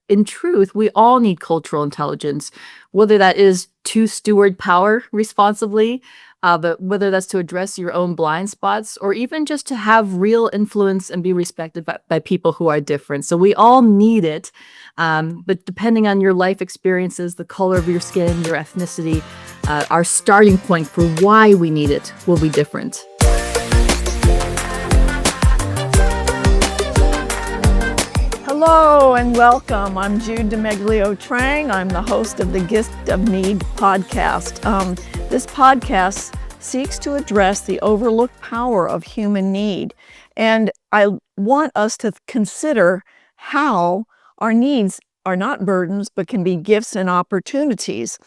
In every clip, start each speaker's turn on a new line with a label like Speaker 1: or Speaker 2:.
Speaker 1: in truth, we all need cultural intelligence, whether that is to steward power responsibly, but whether that's to address your own blind spots or even just to have real influence and be respected by people who are different. So we all need it. But depending on your life experiences, the color of your skin, your ethnicity, our starting point for why we need it will be different.
Speaker 2: Hello and welcome. I'm Jude Trang. I'm the host of the Gift of Need podcast. This podcast seeks to address the overlooked power of human need. And I want us to consider how our needs are not burdens, but can be gifts and opportunities.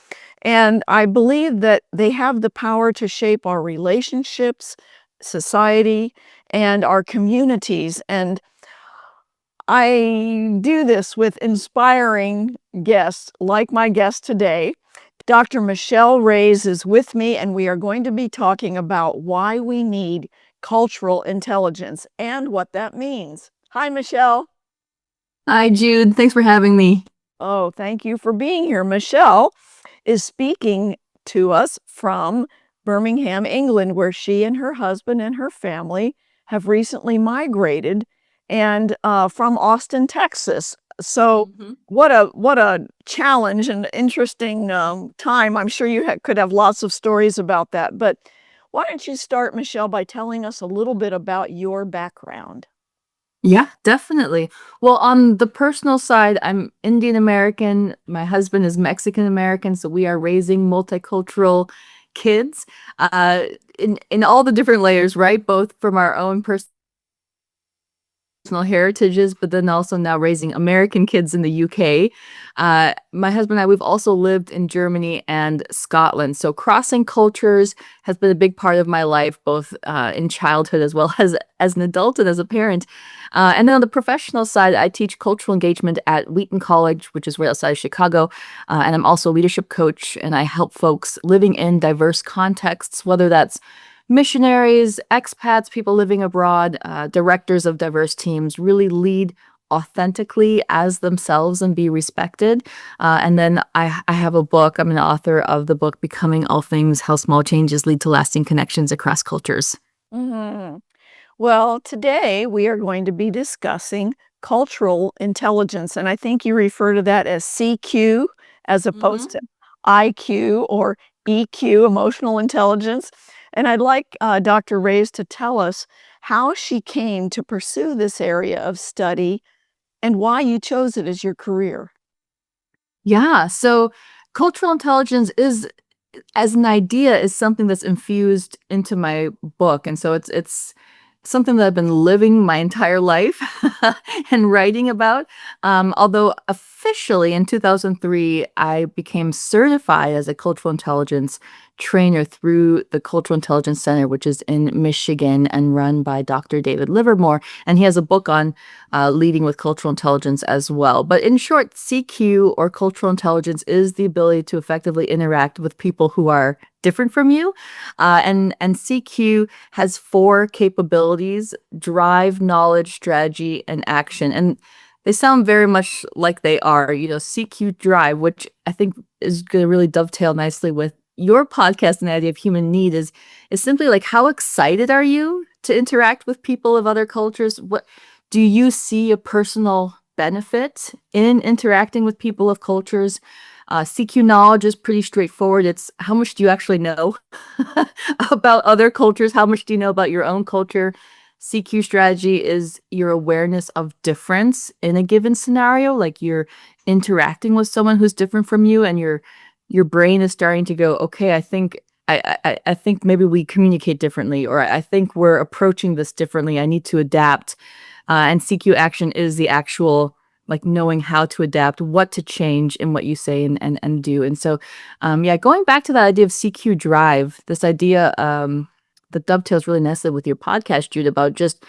Speaker 2: And I believe that they have the power to shape our relationships, society, and our communities. And I do this with inspiring guests like my guest today. Dr. Michelle Reyes is with me, and we are going to be talking about why we need cultural intelligence and what that means. Hi, Michelle.
Speaker 1: Hi, Jude. Thanks for having me.
Speaker 2: Oh, thank you for being here. Michelle is speaking to us from Birmingham, England, where she and her husband and her family have recently migrated, and from Austin, Texas. So what a challenge and interesting time. I'm sure you could have lots of stories about that. But why don't you start, Michelle, by telling us a little bit about your background?
Speaker 1: Yeah, definitely. Well, on the personal side, I'm Indian American. My husband is Mexican American, so we are raising multicultural kids in all the different layers, right? Both from our own personal heritages, but then also now raising American kids in the UK. My husband and I, we've also lived in Germany and Scotland. So crossing cultures has been a big part of my life, both in childhood as well as an adult and as a parent. And then on the professional side, I teach cultural engagement at Wheaton College, which is right outside of Chicago. And I'm also a leadership coach, and I help folks living in diverse contexts, whether that's missionaries, expats, people living abroad, directors of diverse teams really lead authentically as themselves and be respected. And then I have a book. I'm an author of the book, Becoming All Things, How Small Changes Lead to Lasting Connections Across Cultures.
Speaker 2: Mm-hmm. Well, today we are going to be discussing cultural intelligence. And I think you refer to that as CQ as opposed to IQ or EQ, emotional intelligence. And I'd like Dr. Reyes to tell us how she came to pursue this area of study and why you chose it as your career.
Speaker 1: Yeah, so cultural intelligence is, as an idea, is something that's infused into my book. And so it's something that I've been living my entire life and writing about. Although officially in 2003, I became certified as a cultural intelligence trainer through the Cultural Intelligence Center, which is in Michigan and run by Dr. David Livermore. And he has a book on leading with cultural intelligence as well. But in short, CQ, or cultural intelligence, is the ability to effectively interact with people who are different from you. And CQ has 4 capabilities: drive, knowledge, strategy, and action. And they sound very much like they are, CQ drive, which I think is going to really dovetail nicely with your podcast. And the idea of human need is simply like, how excited are you to interact with people of other cultures? What do you see a personal benefit in interacting with people of cultures? CQ knowledge is pretty straightforward. It's how much do you actually know about other cultures? How much do you know about your own culture? CQ strategy is your awareness of difference in a given scenario, like you're interacting with someone who's different from you, and your brain is starting to go, okay, I think I think maybe we communicate differently, or I think we're approaching this differently. I need to adapt. And CQ action is the actual, like, knowing how to adapt, what to change in what you say and do. And so, going back to that idea of CQ drive, this idea that dovetails really nicely with your podcast, Jude, about just,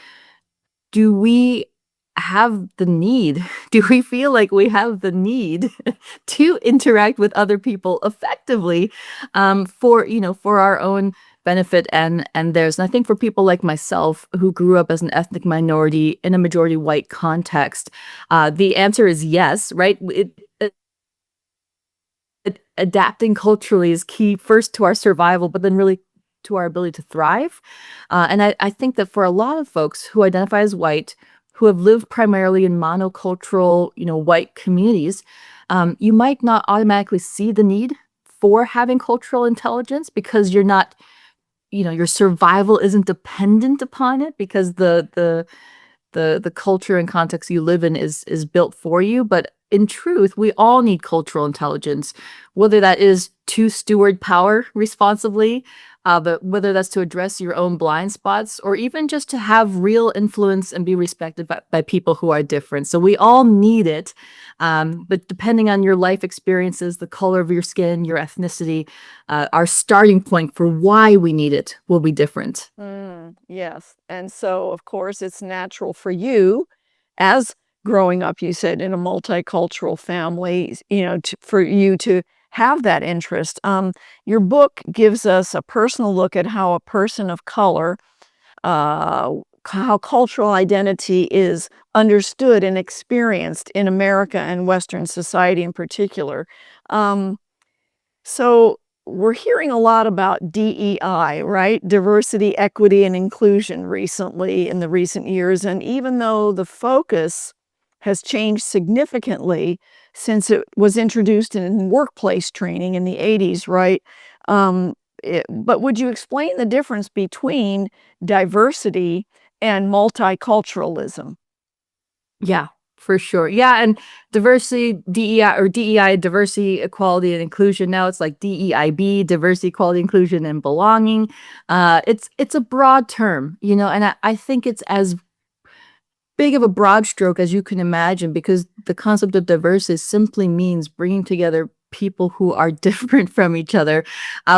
Speaker 1: do we have the need? Do we feel like we have the need to interact with other people effectively, for our own benefit and theirs. And I think for people like myself who grew up as an ethnic minority in a majority white context, the answer is yes, right? Adapting culturally is key first to our survival, but then really to our ability to thrive. And I think that for a lot of folks who identify as white, who have lived primarily in monocultural, white communities, you might not automatically see the need for having cultural intelligence because you're not, your survival isn't dependent upon it because the culture and context you live in is built for you. But in truth, we all need cultural intelligence, whether that is to steward power responsibly, but whether that's to address your own blind spots or even just to have real influence and be respected by people who are different. So we all need it. But depending on your life experiences, the color of your skin, your ethnicity, our starting point for why we need it will be different.
Speaker 2: Yes. And so, of course, it's natural for you, as growing up, you said, in a multicultural family, for you to have that interest. Your book gives us a personal look at how a person of color, how cultural identity is understood and experienced in America and Western society in particular. Um, so we're hearing a lot about DEI, right? Diversity, equity, and inclusion recently in the recent years. And even though the focus has changed significantly since it was introduced in workplace training in the 80s, right? But would you explain the difference between diversity and multiculturalism?
Speaker 1: Yeah, for sure. Yeah, and diversity, DEI or DEI, diversity, equality, and inclusion. Now it's like DEIB, diversity, equality, inclusion, and belonging. It's a broad term, and I think it's as big of a broad stroke as you can imagine because the concept of diversity simply means bringing together people who are different from each other,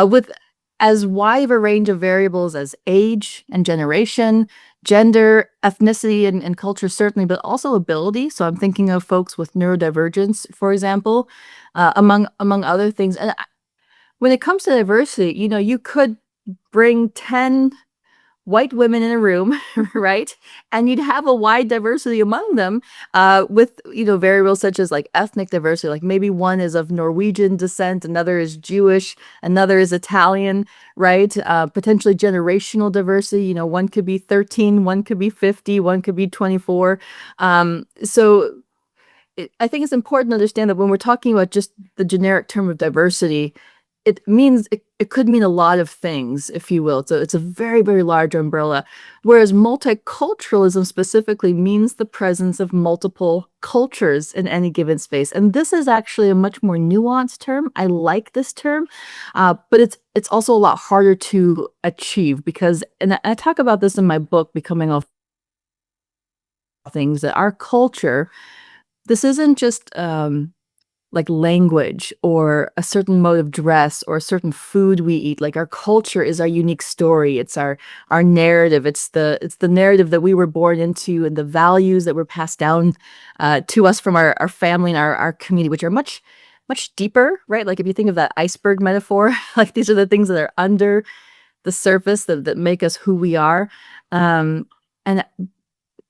Speaker 1: with as wide of a range of variables as age and generation, gender, ethnicity, and culture, certainly, but also ability. So I'm thinking of folks with neurodivergence, for example, among other things. And when it comes to diversity, you could bring 10 white women in a room, right? And you'd have a wide diversity among them, with, variables such as like ethnic diversity, like maybe one is of Norwegian descent, another is Jewish, another is Italian, right? Potentially generational diversity, one could be 13, one could be 50, one could be 24. So I think it's important to understand that when we're talking about just the generic term of diversity, it means it could mean a lot of things, if you will. So it's a very, very large umbrella. Whereas multiculturalism specifically means the presence of multiple cultures in any given space. And this is actually a much more nuanced term. I like this term, but it's also a lot harder to achieve because, and I talk about this in my book, Becoming All Things, that our culture, this isn't just like language or a certain mode of dress or a certain food we eat. Like our culture is our unique story. It's our narrative. It's the narrative that we were born into and the values that were passed down to us from our family and our community, which are much, much deeper, right? Like if you think of that iceberg metaphor, like these are the things that are under the surface that make us who we are. And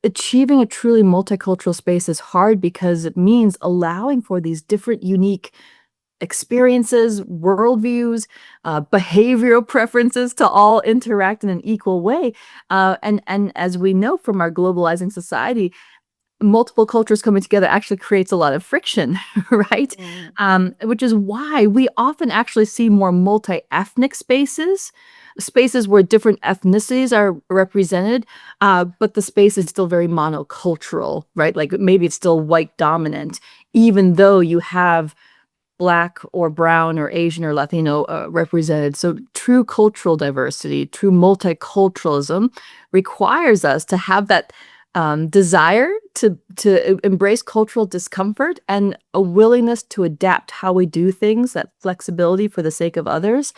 Speaker 1: achieving a truly multicultural space is hard because it means allowing for these different, unique experiences, worldviews, behavioral preferences to all interact in an equal way. And as we know from our globalizing society, multiple cultures coming together actually creates a lot of friction, right? Which is why we often actually see more multi-ethnic spaces where different ethnicities are represented, but the space is still very monocultural, right? Like maybe it's still white dominant, even though you have Black or brown or Asian or Latino represented. So true cultural diversity, true multiculturalism requires us to have that desire to embrace cultural discomfort and a willingness to adapt how we do things, that flexibility for the sake of others.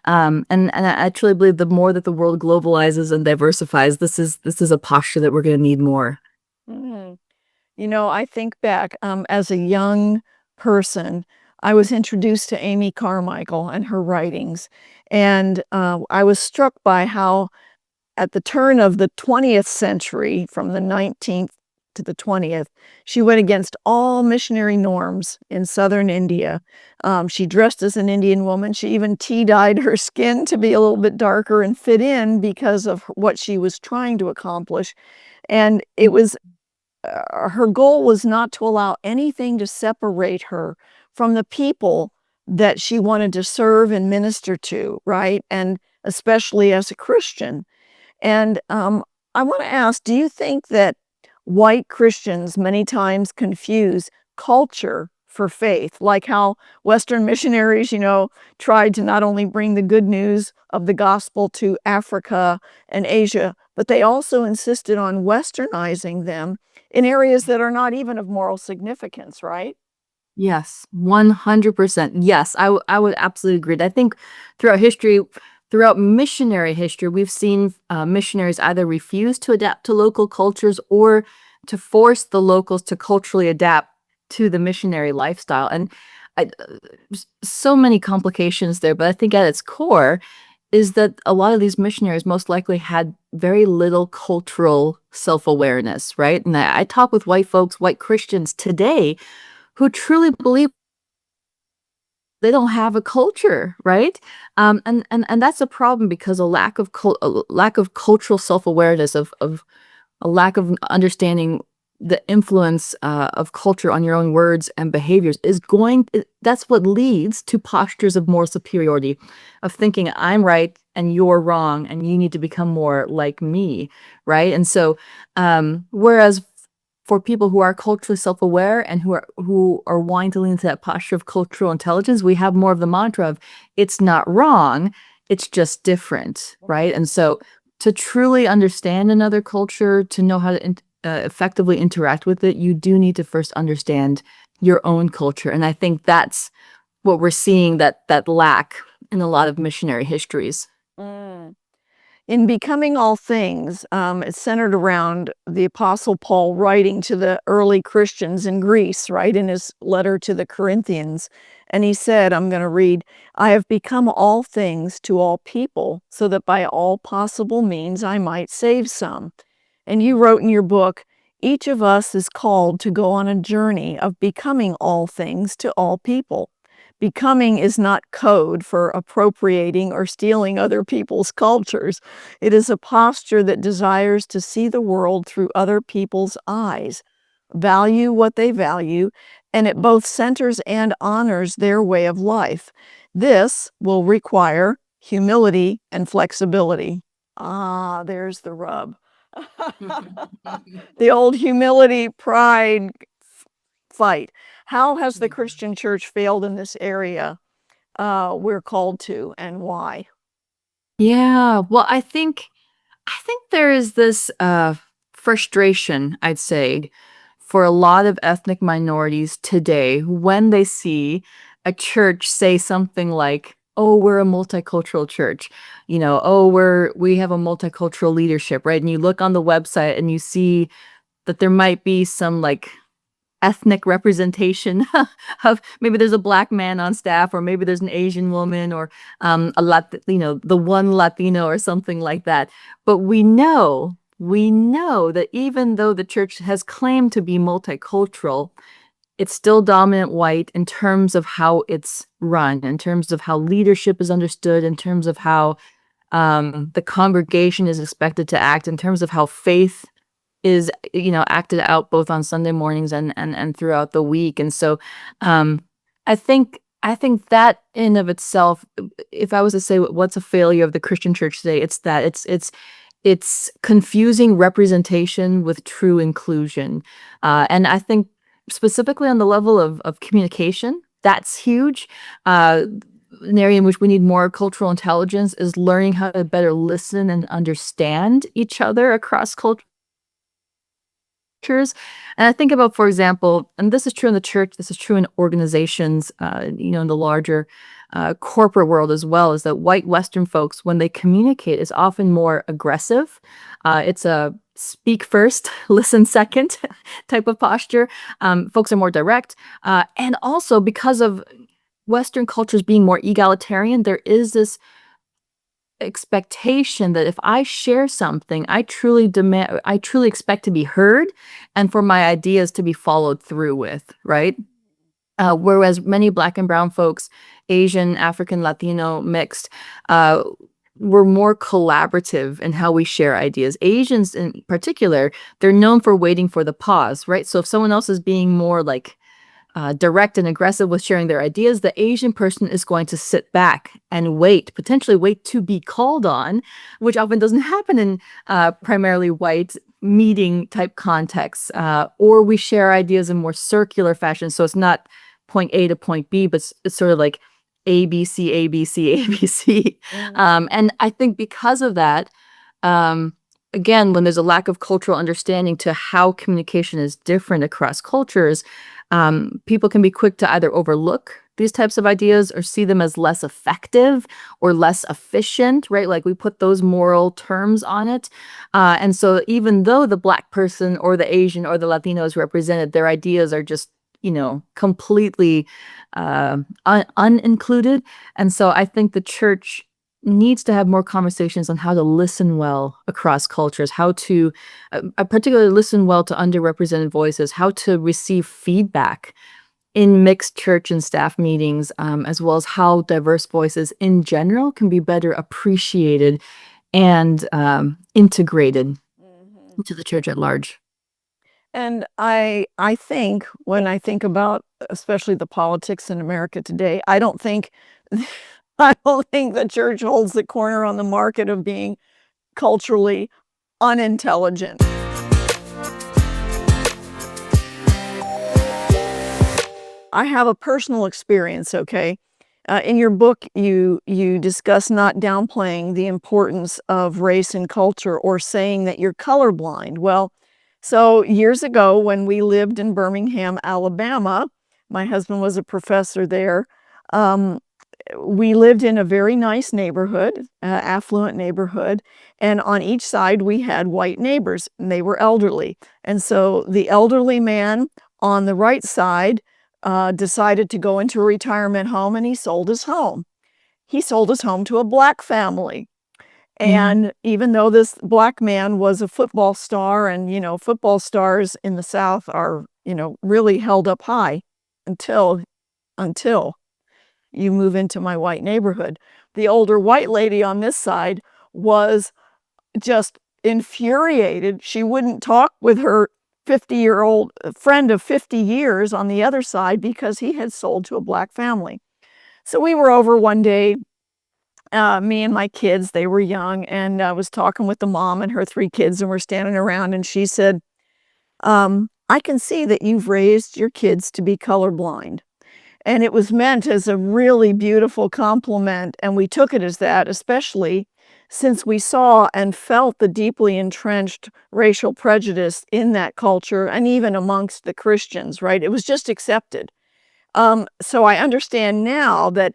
Speaker 1: And I actually believe the more that the world globalizes and diversifies, this is a posture that we're going to need more.
Speaker 2: I think back as a young person, I was introduced to Amy Carmichael and her writings, and I was struck by how at the turn of the 20th century, from the 19th to the 20th, she went against all missionary norms in southern India. She dressed as an Indian woman. She even tea-dyed her skin to be a little bit darker and fit in because of what she was trying to accomplish. And it was her goal was not to allow anything to separate her from the people that she wanted to serve and minister to, right? And especially as a Christian. And I want to ask, do you think that white Christians many times confuse culture for faith, like how Western missionaries, tried to not only bring the good news of the gospel to Africa and Asia, but they also insisted on westernizing them in areas that are not even of moral significance, right?
Speaker 1: Yes, 100%. Yes, I would absolutely agree. I think throughout history, throughout missionary history, we've seen missionaries either refuse to adapt to local cultures or to force the locals to culturally adapt to the missionary lifestyle. And so many complications there, but I think at its core is that a lot of these missionaries most likely had very little cultural self-awareness, right? And I talk with white folks, white Christians today who truly believe they don't have a culture, right? And that's a problem because a lack of cultural self-awareness, of a lack of understanding the influence of culture on your own words and behaviors that's what leads to postures of moral superiority, of thinking I'm right and you're wrong and you need to become more like me, right? And so whereas for people who are culturally self-aware and who are wanting to lean into that posture of cultural intelligence, we have more of the mantra of it's not wrong, it's just different, right? And so to truly understand another culture, to know how to effectively interact with it, you do need to first understand your own culture. And I think that's what we're seeing that lack in a lot of missionary histories.
Speaker 2: Mm. In Becoming All Things, it's centered around the Apostle Paul writing to the early Christians in Greece, right, in his letter to the Corinthians. And he said, I'm going to read, I have become all things to all people, so that by all possible means I might save some. And you wrote in your book, each of us is called to go on a journey of becoming all things to all people. Becoming is not code for appropriating or stealing other people's cultures. It is a posture that desires to see the world through other people's eyes, value what they value, and it both centers and honors their way of life. This will require humility and flexibility. Ah, there's the rub. The old humility, pride fight. How has the Christian church failed in this area we're called to, and why?
Speaker 1: Yeah, well, I think there is this frustration, I'd say, for a lot of ethnic minorities today when they see a church say something like, "Oh, we're a multicultural church," "Oh, we have a multicultural leadership," right? And you look on the website and you see that there might be some like ethnic representation of maybe there's a black man on staff, or maybe there's an Asian woman, or the one Latino or something like that. But we know that even though the church has claimed to be multicultural, it's still dominant white in terms of how it's run, in terms of how leadership is understood, in terms of how the congregation is expected to act, in terms of how faith is, acted out both on Sunday mornings and throughout the week. And so, um, I think that in of itself, if I was to say what's a failure of the Christian church today, it's that it's confusing representation with true inclusion. And I think specifically on the level of communication, that's huge. An area in which we need more cultural intelligence is learning how to better listen and understand each other across cultures. And I think about, for example, and this is true in the church, this is true in organizations, in the larger corporate world as well, is that white Western folks, when they communicate, is often more aggressive. It's a speak first, listen second type of posture. Folks are more direct. And also because of Western cultures being more egalitarian, there is this expectation that if I share something, I truly expect to be heard and for my ideas to be followed through with, right? Whereas many Black and brown folks, Asian, African, Latino, mixed, uh, we're more collaborative in how we share ideas. Asians in particular, they're known for waiting for the pause, right? So if someone else is being more like direct and aggressive with sharing their ideas, the Asian person is going to sit back and wait, potentially wait to be called on, which often doesn't happen in primarily white meeting type contexts. Or we share ideas in more circular fashion. So it's not point A to point B, but it's sort of like A, B, C, A, B, C, A, B, C. And I think because of that, um, again, when there's a lack of cultural understanding to how communication is different across cultures, people can be quick to either overlook these types of ideas or see them as less effective or less efficient, right? Like we put those moral terms on it. And so even though the Black person or the Asian or the Latino is represented, their ideas are just, completely unincluded. And so I think the church needs to have more conversations on how to listen well across cultures, how to particularly listen well to underrepresented voices, how to receive feedback in mixed church and staff meetings, as well as how diverse voices in general can be better appreciated and integrated into the church at large.
Speaker 2: And I think when I think about especially the politics in America today, I don't think I don't think the church holds the corner on the market of being culturally unintelligent. I have a personal experience, okay? In your book, you discuss not downplaying the importance of race and culture or saying that you're colorblind. Well, so years ago when we lived in Birmingham, Alabama, my husband was a professor there. Um, we lived in a very nice neighborhood, affluent neighborhood, and on each side we had white neighbors, and they were elderly. And so the elderly man on the right side decided to go into a retirement home, and he sold his home. He sold his home to a Black family.
Speaker 1: Yeah.
Speaker 2: And even though this Black man was a football star, and football stars in the South are really held up high until you move into my white neighborhood. The older white lady on this side was just infuriated. She wouldn't talk with her 50-year-old friend of 50 years on the other side because he had sold to a Black family. So we were over one day, me and my kids, they were young, and I was talking with the mom and her 3 kids, and we're standing around, and she said, I can see that you've raised your kids to be colorblind. And it was meant as a really beautiful compliment, and we took it as that, especially since we saw and felt the deeply entrenched racial prejudice in that culture and even amongst the Christians, right? It was just accepted. So I understand now that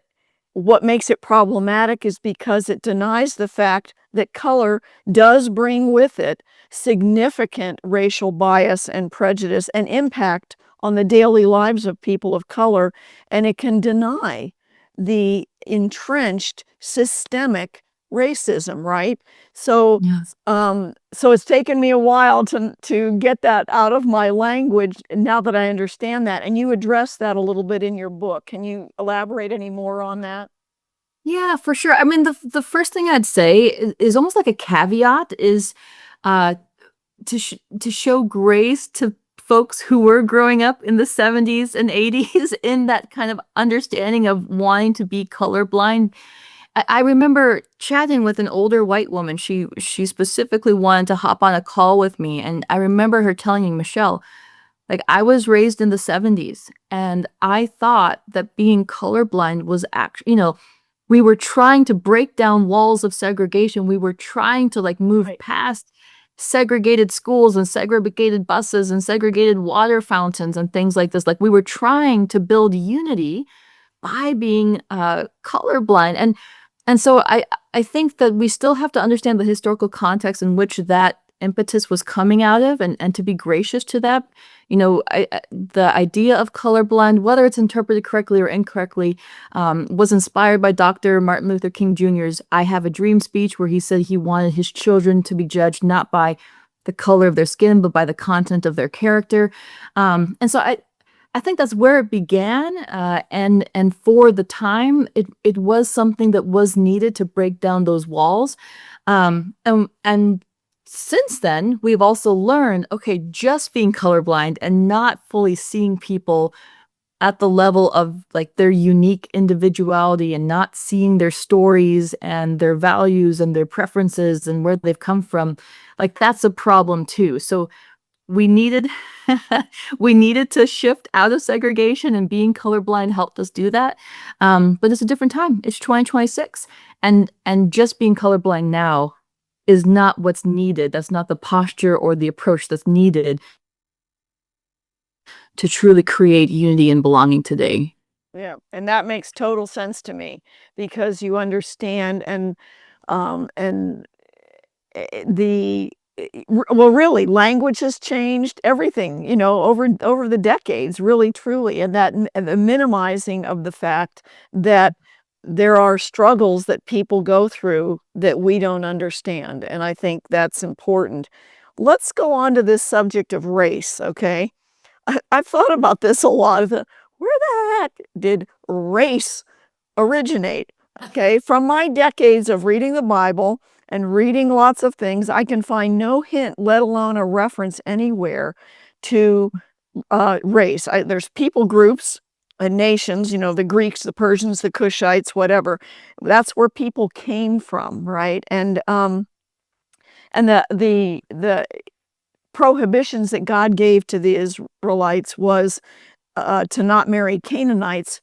Speaker 2: what makes it problematic is because it denies the fact that color does bring with it significant racial bias and prejudice and impact on the daily lives of people of color, and it can deny the entrenched systemic racism, right? So,
Speaker 1: Yes.
Speaker 2: so it's taken me a while to get that out of my language now that I understand that, and you address that a little bit in your book. Can you elaborate any more on that?
Speaker 1: Yeah, for sure. I mean, the first thing I'd say is almost like a caveat is uh, to show grace to folks who were growing up in the 70s and 80s in that kind of understanding of wanting to be colorblind. I remember chatting with an older white woman. She specifically wanted to hop on a call with me, and I remember her telling me, Michelle, like I was raised in the 70s, and I thought that being colorblind was actually, we were trying to break down walls of segregation. We were trying to like move
Speaker 2: Right.
Speaker 1: past segregated schools and segregated buses and segregated water fountains and things like this. Like we were trying to build unity by being colorblind. And so I think that we still have to understand the historical context in which that impetus was coming out of, and to be gracious to that. The idea of colorblind, whether it's interpreted correctly or incorrectly, was inspired by Dr. Martin Luther King Jr.'s "I Have a Dream" speech, where he said he wanted his children to be judged not by the color of their skin, but by the content of their character. And so I think that's where it began, and for the time, it was something that was needed to break down those walls. And since then, we've also learned, okay, just being colorblind and not fully seeing people at the level of like their unique individuality, and not seeing their stories and their values and their preferences and where they've come from, like that's a problem too. So we needed we needed to shift out of segregation, and being colorblind helped us do that. But it's a different time. It's 2026, and just being colorblind now is not what's needed. That's not the posture or the approach that's needed to truly create unity and belonging today.
Speaker 2: Yeah, and that makes total sense to me because you understand and the well, really, language has changed everything, over the decades, really, truly, and the minimizing of the fact that there are struggles that people go through that we don't understand, and I think that's important. Let's go on to this subject of race, okay? I've thought about this a lot. Where the heck did race originate? Okay, from my decades of reading the Bible and reading lots of things, I can find no hint, let alone a reference anywhere to race. There's people groups and nations, the Greeks, the Persians, the Cushites, whatever. That's where people came from, right? And the prohibitions that God gave to the Israelites was to not marry Canaanites.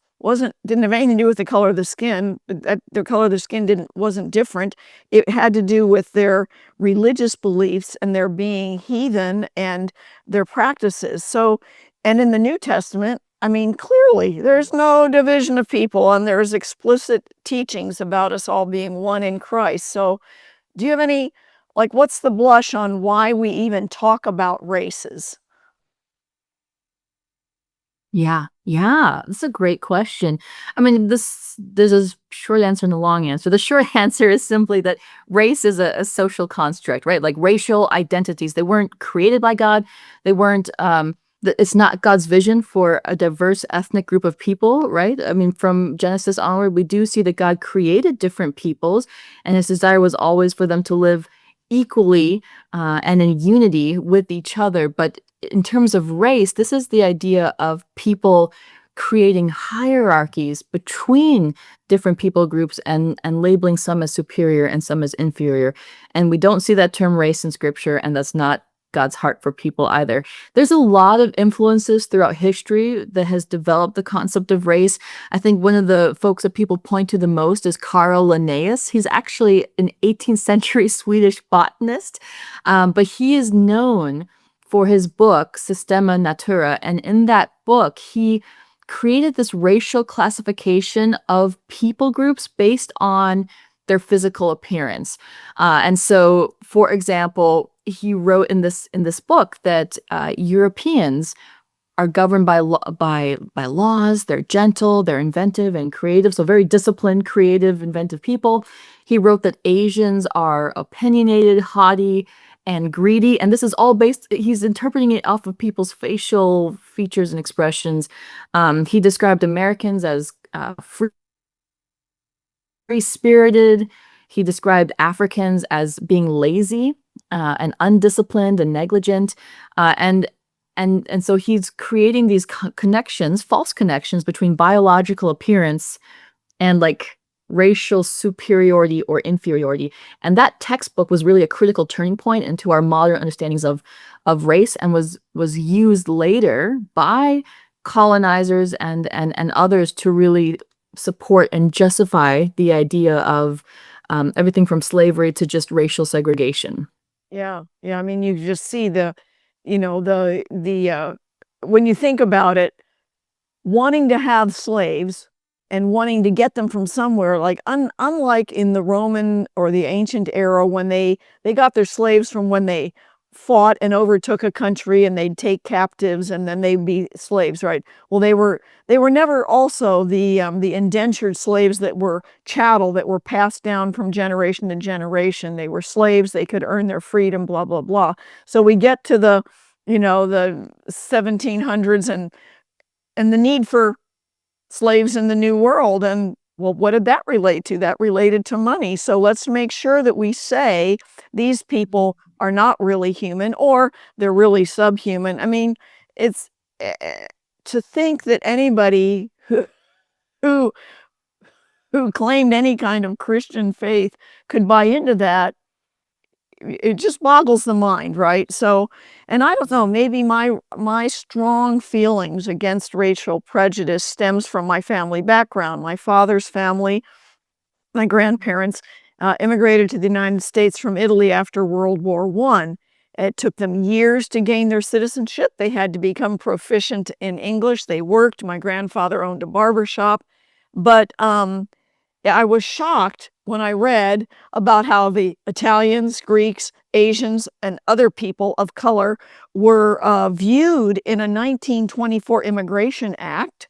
Speaker 2: Didn't have anything to do with the color of the skin. Their color of the skin wasn't different. It had to do with their religious beliefs and their being heathen and their practices. So, and in the New Testament, I mean, clearly there's no division of people, and there's explicit teachings about us all being one in Christ. So, do you have any, like, what's the blush on why we even talk about races?
Speaker 1: Yeah, yeah, that's a great question. I mean, there's a short answer and a long answer. The short answer is simply that race is a social construct, right? Like racial identities, they weren't created by God. They weren't. It's not God's vision for a diverse ethnic group of people, right? I mean, from Genesis onward, we do see that God created different peoples, and His desire was always for them to live equally and in unity with each other. But in terms of race, this is the idea of people creating hierarchies between different people groups, and labeling some as superior and some as inferior. And we don't see that term race in scripture, and that's not God's heart for people either. There's a lot of influences throughout history that has developed the concept of race. I think one of the folks that people point to the most is Carl Linnaeus. He's actually an 18th century Swedish botanist, but he is known for his book Systema Natura, and in that book he created this racial classification of people groups based on their physical appearance. And so, for example, he wrote in this book that Europeans are governed by laws. They're gentle, they're inventive and creative, so very disciplined, creative, inventive people. He wrote that Asians are opinionated, haughty, and greedy, and this is all based. He's interpreting it off of people's facial features and expressions. He described Americans as free-spirited. He described Africans as being lazy and undisciplined and negligent, and so he's creating these connections, false connections between biological appearance and like racial superiority or inferiority. And that textbook was really a critical turning point into our modern understandings of race, and was used later by colonizers and others to really support and justify the idea of everything from slavery to just racial segregation.
Speaker 2: Yeah, yeah, I mean, you just see when you think about it, wanting to have slaves and wanting to get them from somewhere. Like unlike in the Roman or the ancient era, when they got their slaves from when they fought and overtook a country, and they'd take captives and then they'd be slaves, right? Well, they were never also the indentured slaves that were chattel that were passed down from generation to generation. They were slaves, they could earn their freedom, blah blah blah. So we get to the 1700s, and the need for slaves in the New World. And well, what did that relate to? That related to money. So let's make sure that we say these people are not really human, or they're really subhuman. I mean, it's to think that anybody who who claimed any kind of Christian faith could buy into that, it just boggles the mind, right? So, and I don't know, maybe my strong feelings against racial prejudice stems from my family background. My father's family, my grandparents, immigrated to the United States from Italy after World War I. It took them years to gain their citizenship. They had to become proficient in English. They worked. My grandfather owned a barber shop. But I was shocked when I read about how the Italians, Greeks, Asians, and other people of color were viewed in a 1924 Immigration Act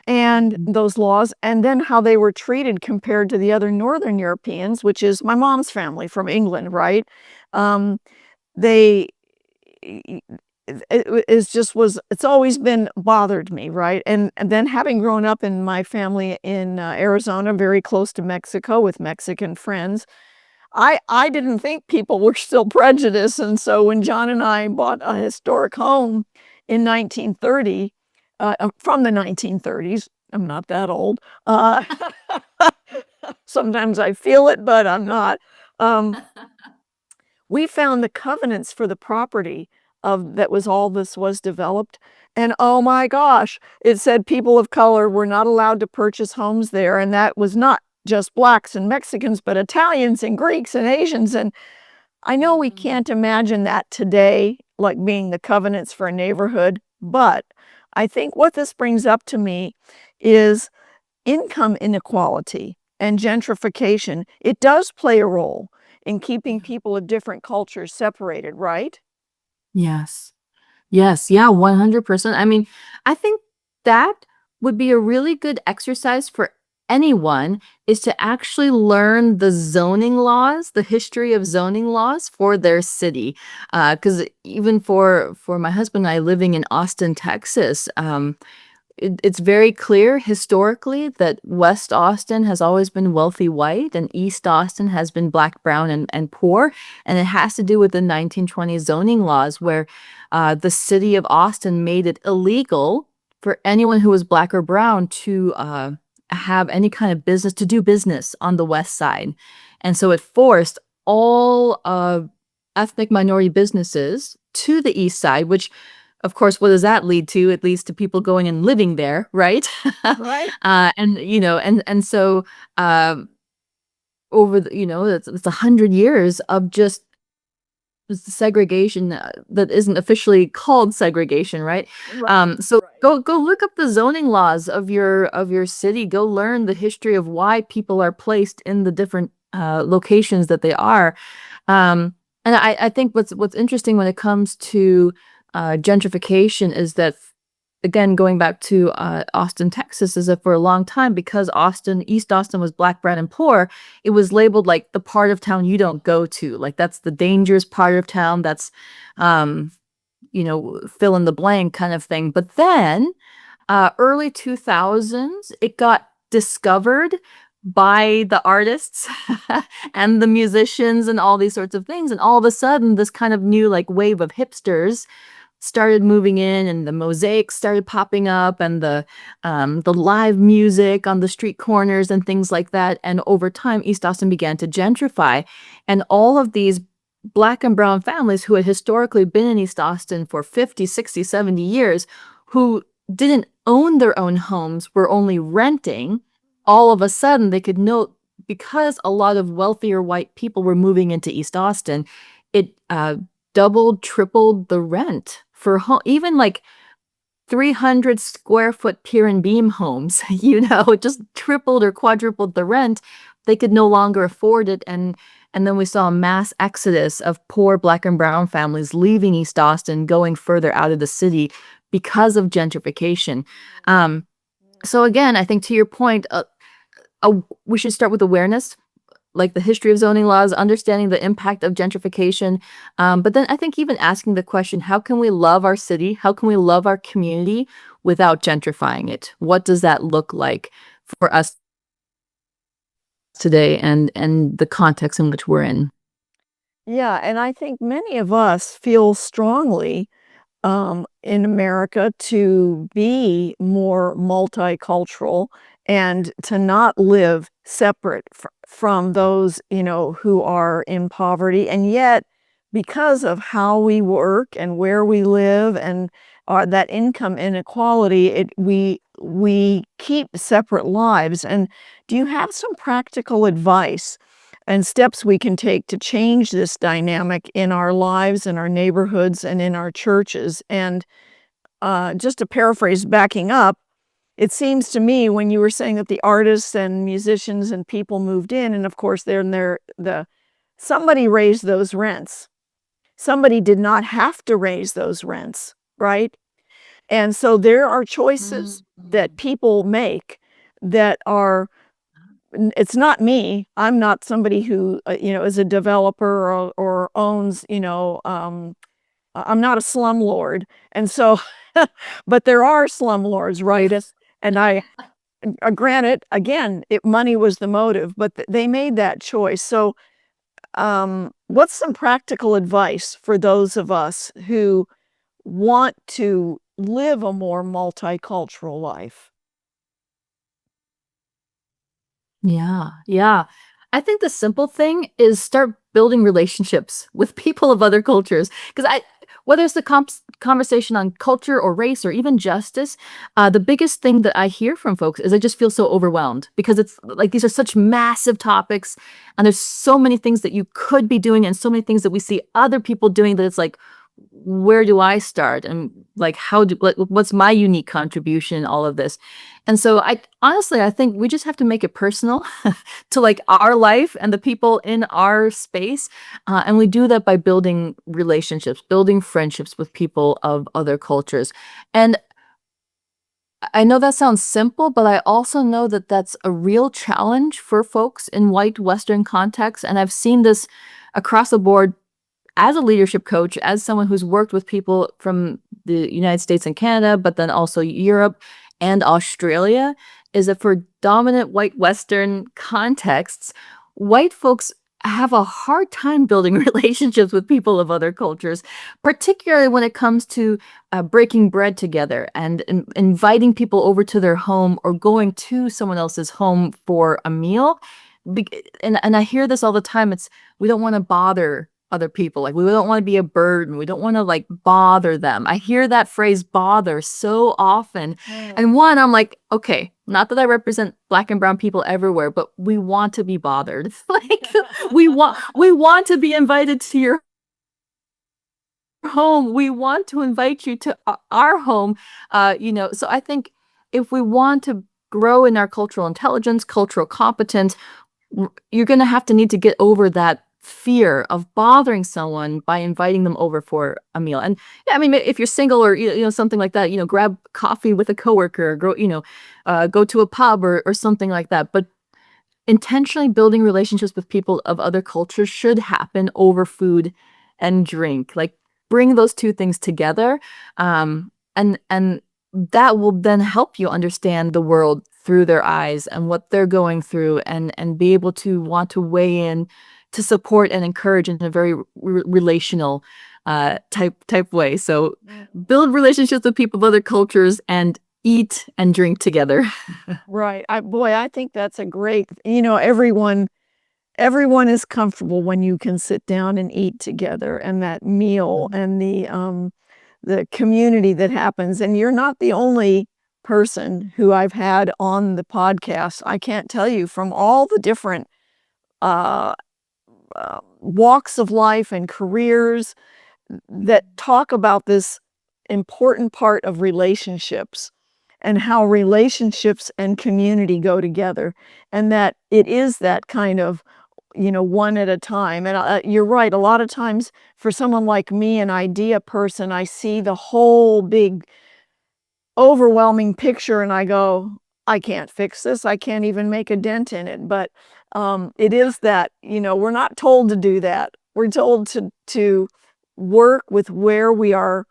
Speaker 2: and those laws, and then how they were treated compared to the other Northern Europeans, which is my mom's family from England, right? They it's always been bothered me, right? And then having grown up in my family in Arizona, very close to Mexico with Mexican friends, I didn't think people were still prejudiced. And so when John and I bought a historic home in 1930, from the 1930s, I'm not that old. Sometimes I feel it, but I'm not. Um, we found the covenants for the property of that was all this was developed. And oh my gosh, it said people of color were not allowed to purchase homes there. And that was not just blacks and Mexicans, but Italians and Greeks and Asians. And I know we can't imagine that today, like being the covenants for a neighborhood. But I think what this brings up to me is income inequality and gentrification. It does play a role in keeping people of different cultures separated, right?
Speaker 1: Yes. Yes, yeah, 100%. I mean, I think that would be a really good exercise for anyone, is to actually learn the zoning laws, the history of zoning laws for their city. Because even for my husband and I living in Austin, Texas, it's very clear historically that West Austin has always been wealthy white and East Austin has been black, brown, and poor. And it has to do with the 1920 zoning laws, where the city of Austin made it illegal for anyone who was black or brown to have any kind of business, to do business on the West Side. And so it forced all ethnic minority businesses to the East Side, which of course, what does that lead to? It leads to people going and living there, right?
Speaker 2: Right.
Speaker 1: And and so over it's 100 years of just segregation that isn't officially called segregation, right?
Speaker 2: Right.
Speaker 1: So
Speaker 2: Right.
Speaker 1: go look up the zoning laws of your city. Go learn the history of why people are placed in the different locations that they are. And I think what's interesting when it comes to gentrification is that, again, going back to Austin, Texas, is that for a long time, because East Austin was black, brown, and poor, it was labeled like the part of town you don't go to. Like that's the dangerous part of town. That's, fill in the blank kind of thing. But then early 2000s, it got discovered by the artists and the musicians and all these sorts of things. And all of a sudden, this kind of new like wave of hipsters started moving in, and the mosaics started popping up, and the live music on the street corners and things like that. And over time, East Austin began to gentrify, and all of these black and brown families who had historically been in East Austin for 50, 60, 70 years, who didn't own their own homes, were only renting, all of a sudden they could note, because a lot of wealthier white people were moving into East Austin, it doubled, tripled the rent for home. Even like 300 square foot pier and beam homes, it just tripled or quadrupled the rent. They could no longer afford it. And then we saw a mass exodus of poor Black and brown families leaving East Austin, going further out of the city because of gentrification. Um, so again, I think to your point, we should start with awareness, like the history of zoning laws, understanding the impact of gentrification. But then I think even asking the question, how can we love our city? How can we love our community without gentrifying it? What does that look like for us today and the context in which we're in?
Speaker 2: Yeah, and I think many of us feel strongly in America to be more multicultural and to not live separate from those, who are in poverty. And yet, because of how we work and where we live and that income inequality, we keep separate lives. And do you have some practical advice and steps we can take to change this dynamic in our lives, in our neighborhoods, and in our churches? And just to paraphrase, backing up, it seems to me when you were saying that the artists and musicians and people moved in, and of course somebody raised those rents. Somebody did not have to raise those rents, right? And so there are choices that
Speaker 1: Mhm.
Speaker 2: people make that are it's not me. I'm not somebody who, is a developer or owns, I'm not a slumlord. And so, but there are slumlords, right? And granted, again, money was the motive, but they made that choice. So, what's some practical advice for those of us who want to live a more multicultural life?
Speaker 1: Yeah, yeah. I think the simple thing is start building relationships with people of other cultures. Because whether it's the conversation on culture or race or even justice, the biggest thing that I hear from folks is I just feel so overwhelmed because it's like these are such massive topics, and there's so many things that you could be doing and so many things that we see other people doing that it's like, where do I start? And like, what's my unique contribution in all of this? And so I think we just have to make it personal to like our life and the people in our space. And we do that by building relationships, building friendships with people of other cultures. And I know that sounds simple, but I also know that that's a real challenge for folks in white Western contexts. And I've seen this across the board as a leadership coach, as someone who's worked with people from the United States and Canada, but then also Europe and Australia, is that for dominant white Western contexts, white folks have a hard time building relationships with people of other cultures, particularly when it comes to breaking bread together and inviting people over to their home or going to someone else's home for a meal. And I hear this all the time. It's we don't want to bother other people. Like we don't want to be a burden. We don't want to like bother them. I hear that phrase bother so often. And one, I'm like, okay, not that I represent black and brown people everywhere, but we want to be bothered. Like we want to be invited to your home. We want to invite you to our home. So I think if we want to grow in our cultural intelligence, cultural competence, you're going to have to need to get over that fear of bothering someone by inviting them over for a meal. And yeah, I mean, if you're single or something like that, grab coffee with a coworker, or go to a pub or something like that. But intentionally building relationships with people of other cultures should happen over food and drink. Like bring those two things together, and that will then help you understand the world through their eyes and what they're going through, and be able to want to weigh in to support and encourage in a very relational type way. So build relationships with people of other cultures and eat and drink together.
Speaker 2: Right. I think that's a great, everyone is comfortable when you can sit down and eat together and that meal and the community that happens. And you're not the only person who I've had on the podcast. I can't tell you from all the different uh, walks of life and careers that talk about this important part of relationships and how relationships and community go together, and that it is that kind of, one at a time. And you're right, a lot of times for someone like me, an idea person, I see the whole big overwhelming picture and I go, I can't fix this. I can't even make a dent in it. But it is that, we're not told to do that. We're told to work with where we are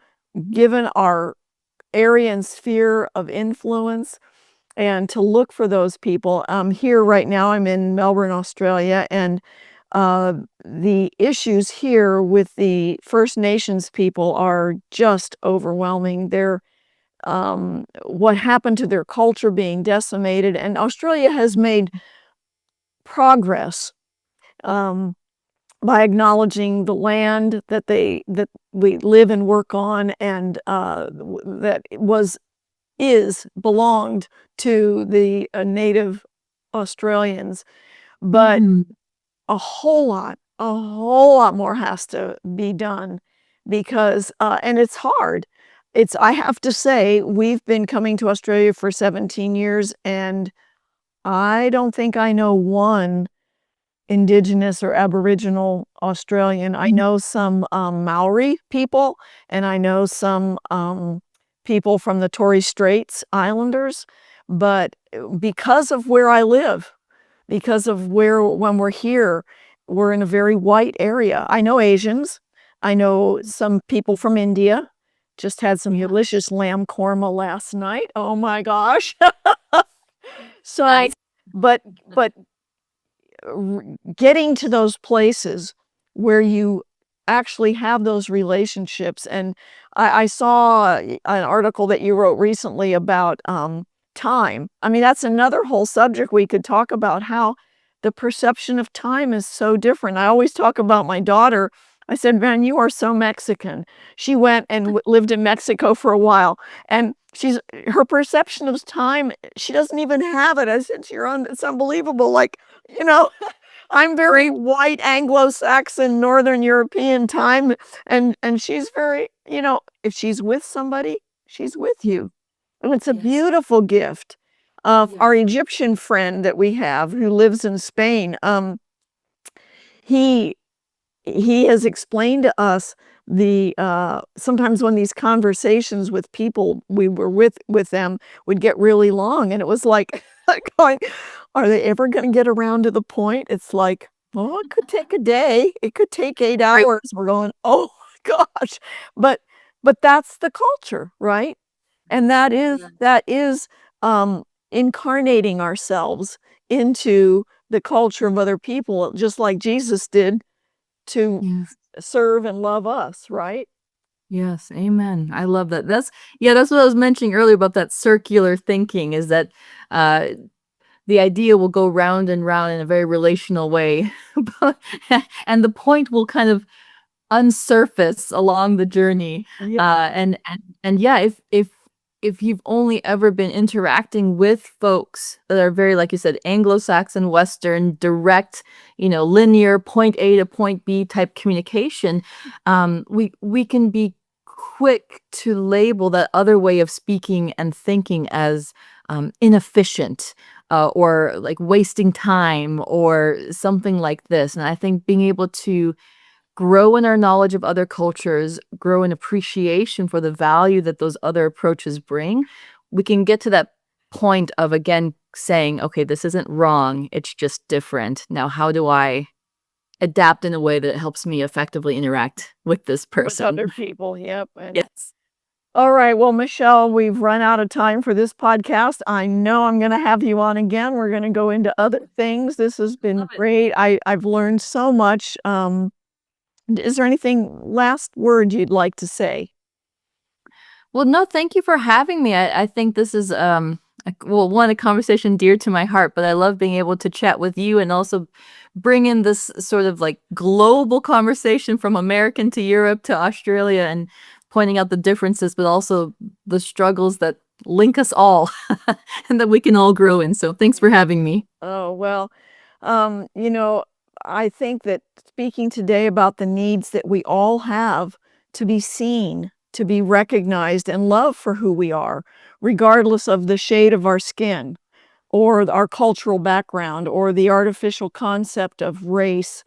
Speaker 2: given our area and sphere of influence and to look for those people. Here right now, I'm in Melbourne, Australia, and uh, the issues here with the First Nations people are just overwhelming. What happened to their culture being decimated, and Australia has made progress um, by acknowledging the land that we live and work on, and that belonged to the native Australians. But
Speaker 1: Mhm.
Speaker 2: a whole lot more has to be done because, and it's hard. I have to say, we've been coming to Australia for 17 years, and I don't think I know one Indigenous or Aboriginal Australian. I know some Maori people, and I know some people from the Torres Straits Islanders, but because of where I live, because of when we're here, we're in a very white area. I know Asians. I know some people from India. Just had some
Speaker 1: Yeah.
Speaker 2: delicious lamb korma last night. Oh my gosh. So,
Speaker 1: Nice.
Speaker 2: but but getting to those places where you actually have those relationships. And I saw an article that you wrote recently about time. I mean, that's another whole subject we could talk about, how the perception of time is so different. I always talk about my daughter. I said, "Man, you are so Mexican." She went and lived in Mexico for a while, and her perception of time, she doesn't even have it. I said, it's unbelievable. Like, you know, I'm very white Anglo-Saxon, Northern European time, and she's very, if she's with somebody, she's with you. And it's a
Speaker 1: Yes.
Speaker 2: beautiful gift.
Speaker 1: Yes.
Speaker 2: Our Egyptian friend that we have who lives in Spain, he he has explained to us sometimes when these conversations with people we were with them would get really long, and it was like going, are they ever going to get around to the point? It's like, well, it could take a day, it could take 8
Speaker 1: Right.
Speaker 2: hours. We're going, oh gosh. but but that's the culture, right? And
Speaker 1: Yeah.
Speaker 2: that is incarnating ourselves into the culture of other people, just like Jesus did to
Speaker 1: Yes.
Speaker 2: serve and love us, right?
Speaker 1: Yes, amen. I love that. That's what I was mentioning earlier about that circular thinking is that uh the idea will go round and round in a very relational way. But and the point will kind of unsurface along the journey.
Speaker 2: Yeah.
Speaker 1: And yeah, if you've only ever been interacting with folks that are very, like you said, Anglo-Saxon, Western, direct, linear point A to point B type communication, we can be quick to label that other way of speaking and thinking as inefficient, or like wasting time or something like this. And I think being able to grow in our knowledge of other cultures, grow in appreciation for the value that those other approaches bring, we can get to that point of again saying, okay, this isn't wrong, it's just different. Now, how do I adapt in a way that helps me effectively interact with this
Speaker 2: With
Speaker 1: person?
Speaker 2: other people, yep. And
Speaker 1: Yes.
Speaker 2: all right, well, Michelle, we've run out of time for this podcast. I know I'm going to have you on again. We're going to go into other things. This has been
Speaker 1: Love it.
Speaker 2: great. I've learned so much. Is there anything last word you'd like to say?
Speaker 1: Well, no, thank you for having me. I think this is one, a conversation dear to my heart, but I love being able to chat with you and also bring in this sort of like global conversation from American to Europe to Australia and pointing out the differences, but also the struggles that link us all and that we can all grow in. So thanks for having me.
Speaker 2: Oh, well, um, you know, I think that speaking today about the needs that we all have to be seen, to be recognized and loved for who we are, regardless of the shade of our skin or our cultural background or the artificial concept of race.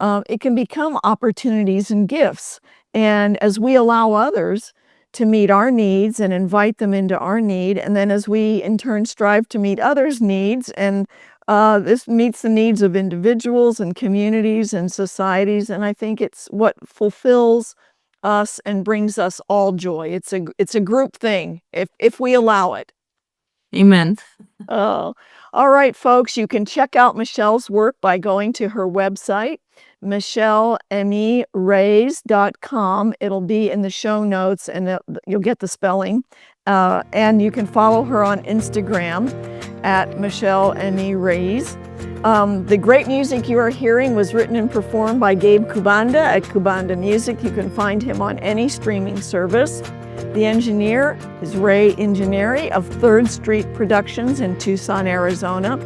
Speaker 2: It can become opportunities and gifts. And as we allow others to meet our needs and invite them into our need, and then as we in turn strive to meet others' needs, and this meets the needs of individuals and communities and societies, and I think it's what fulfills us and brings us all joy. It's a group thing if we allow it.
Speaker 1: Amen.
Speaker 2: Oh, all right, folks. You can check out Michelle's work by going to her website, michellereyes.com. It'll be in the show notes, and you'll get the spelling. And you can follow her on Instagram at Michelle Reyes. The great music you are hearing was written and performed by Gabe Kubanda at Kubanda Music. You can find him on any streaming service. The engineer is Ray Ingenieri of 3rd Street Productions in Tucson, Arizona.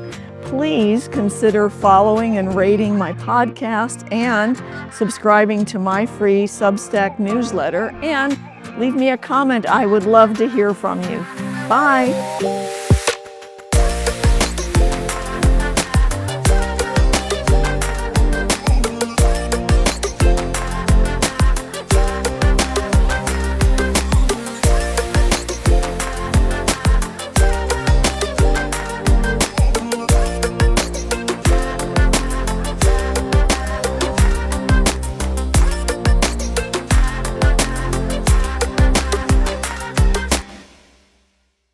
Speaker 2: Please consider following and rating my podcast and subscribing to my free Substack newsletter, and leave me a comment. I would love to hear from you. Bye.